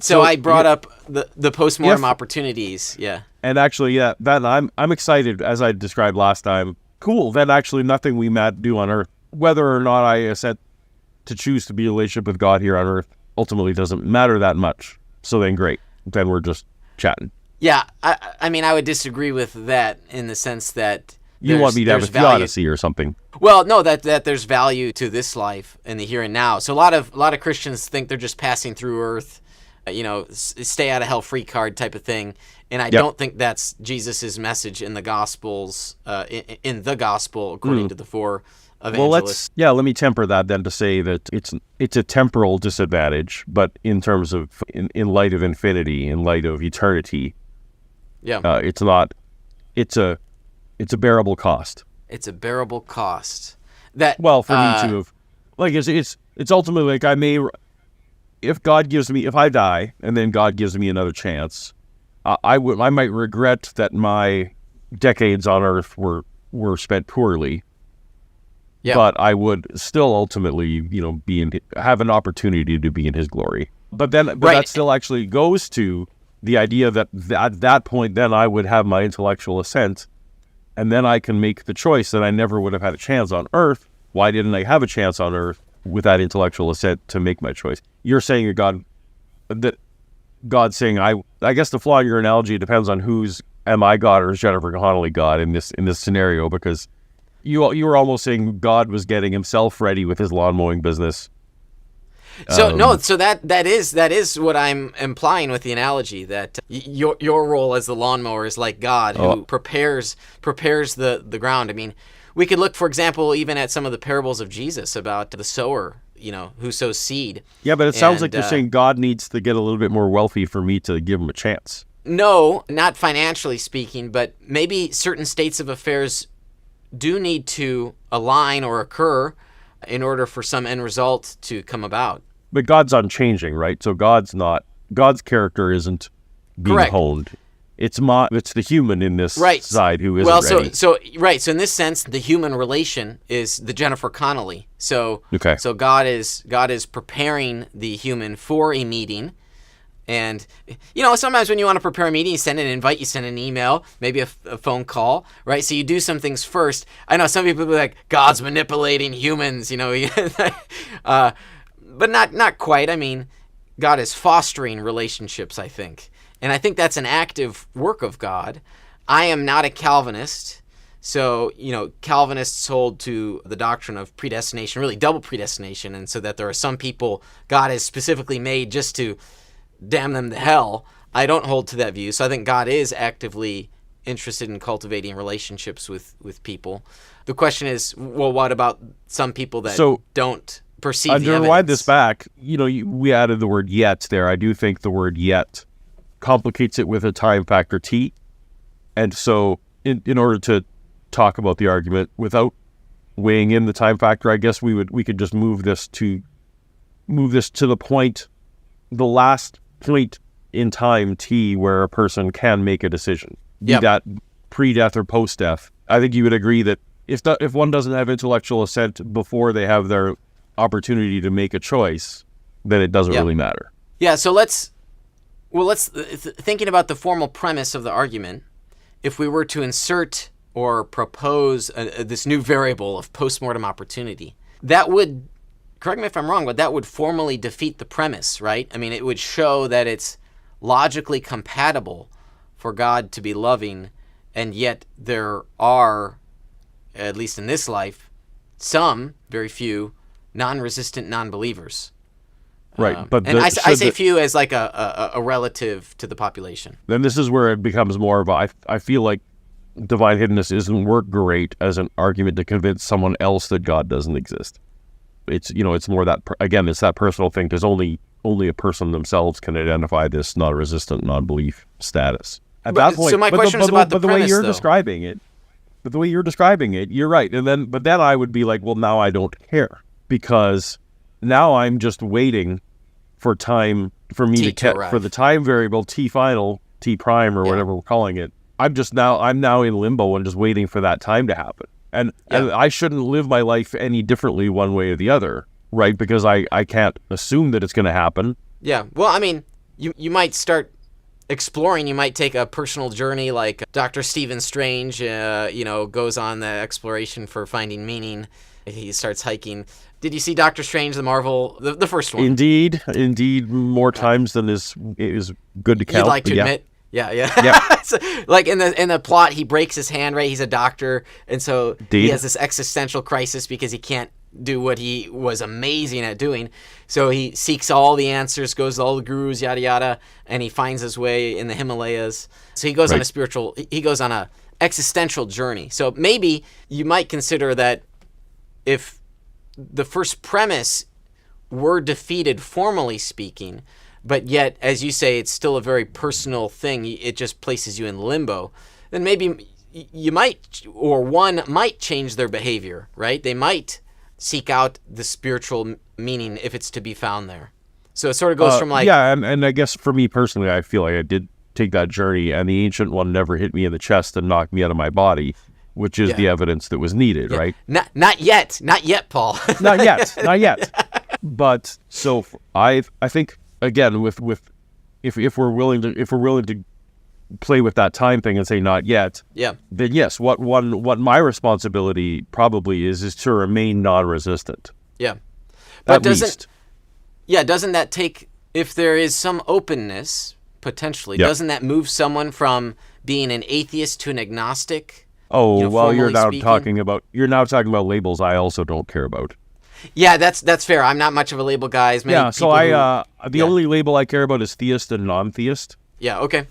So I brought up the postmortem opportunities. Yeah. And actually, yeah, then I'm excited, as I described last time. Cool. Then actually nothing we might do on earth, whether or not I assent to choose to be in a relationship with God here on earth, ultimately doesn't matter that much. So then great. Then we're just chatting. Yeah. I mean, I would disagree with that in the sense that you want me to have a theodicy or something. Well, no, that there's value to this life in the here and now. So a lot of Christians think they're just passing through earth, stay out of hell free card type of thing. And I don't think that's Jesus's message in the Gospels, in the Gospel according to the four evangelists. Well, let me temper that then to say that it's a temporal disadvantage, but in terms of in light of infinity, in light of eternity, it's not. It's a bearable cost. It's a bearable cost. For me to have, like, it's ultimately like if I die and then God gives me another chance, I might regret that my decades on earth were spent poorly. Yeah. But I would still ultimately, have an opportunity to be in His glory. But that still actually goes to the idea that at that point, then I would have my intellectual assent, and then I can make the choice that I never would have had a chance on earth. Why didn't I have a chance on earth with that intellectual assent to make my choice? You're saying that God's saying, I guess the flaw in your analogy depends on who's am I God or is Jennifer Connelly God in this scenario, because you were almost saying God was getting Himself ready with His lawn mowing business. So that is what I'm implying with the analogy, that your role as the lawnmower is like God who prepares the ground. I mean, we could look, for example, even at some of the parables of Jesus about the sower, who sows seed. Yeah, but it sounds like you're saying God needs to get a little bit more wealthy for me to give Him a chance. No, not financially speaking, but maybe certain states of affairs do need to align or occur in order for some end result to come about. But God's unchanging, right? So God's character isn't being honed. It's the human in this side who isn't ready. So in this sense, the human relation is the Jennifer Connelly. So God is preparing the human for a meeting. And, sometimes when you want to prepare a meeting, you send an invite, you send an email, maybe a phone call, right? So you do some things first. I know some people be like, God's manipulating humans, but not quite. I mean, God is fostering relationships, I think. And I think that's an active work of God. I am not a Calvinist. So, Calvinists hold to the doctrine of predestination, really double predestination. And so that there are some people God has specifically made just to damn them to hell. I don't hold to that view. So I think God is actively interested in cultivating relationships with people. The question is, well, what about some people that don't perceive the evidence? Underline this back, we added the word yet there. I do think the word yet complicates it with a time factor T. And so in order to talk about the argument without weighing in the time factor, I guess we could just move this to the point, the last point in time T where a person can make a decision, be that pre-death or post-death. I think you would agree that if one doesn't have intellectual assent before they have their opportunity to make a choice, then it doesn't really matter. Yeah, so let's thinking about the formal premise of the argument, if we were to insert or propose this new variable of postmortem opportunity, that would, correct me if I'm wrong, but that would formally defeat the premise, right? I mean, it would show that it's logically compatible for God to be loving, and yet there are, at least in this life, some, very few, non-resistant non-believers. Right, I say few as like a relative to the population. Then this is where it becomes more of I feel like divine hiddenness isn't work great as an argument to convince someone else that God doesn't exist. It's it's more that it's that personal thing, because only a person themselves can identify this non-resistant non-belief status. At that point, so my question is about the premise, way you're describing it. But the way you're describing it, you're right. But then I would be like, well, now I don't care, because now I'm just waiting for time for me for the time variable T final, T prime, or whatever we're calling it. I'm now in limbo and just waiting for that time to happen. And I shouldn't live my life any differently one way or the other, right? Because I can't assume that it's going to happen. Yeah. Well, I mean, You might start exploring. You might take a personal journey like Dr. Stephen Strange, goes on the exploration for finding meaning. He starts hiking. Did you see Doctor Strange, the Marvel, the first one? Indeed, more times than is good to count. You'd like to admit? Yeah. So, like in the plot, he breaks his hand, right? He's a doctor, and so he has this existential crisis because he can't do what he was amazing at doing. So he seeks all the answers, goes to all the gurus, yada yada, and he finds his way in the Himalayas. So he goes on a existential journey. So maybe you might consider that if the first premise were defeated, formally speaking, but yet, as you say, it's still a very personal thing, it just places you in limbo, then maybe you might, or one might change their behavior, right? They might seek out the spiritual meaning if it's to be found there. So it sort of goes from like... Yeah, and I guess for me personally, I feel like I did take that journey, and the Ancient One never hit me in the chest and knocked me out of my body, which is the evidence that was needed, right? Not yet, Paul. not yet. But so I think again if we're willing to play with that time thing and say not yet, then yes, what my responsibility probably is to remain non-resistant. Yeah, but doesn't that take, if there is some openness potentially, doesn't that move someone from being an atheist to an agnostic? Oh, well, you're now talking about labels I also don't care about. Yeah, that's fair. I'm not much of a label guy. The only label I care about is theist and non-theist. Yeah, okay.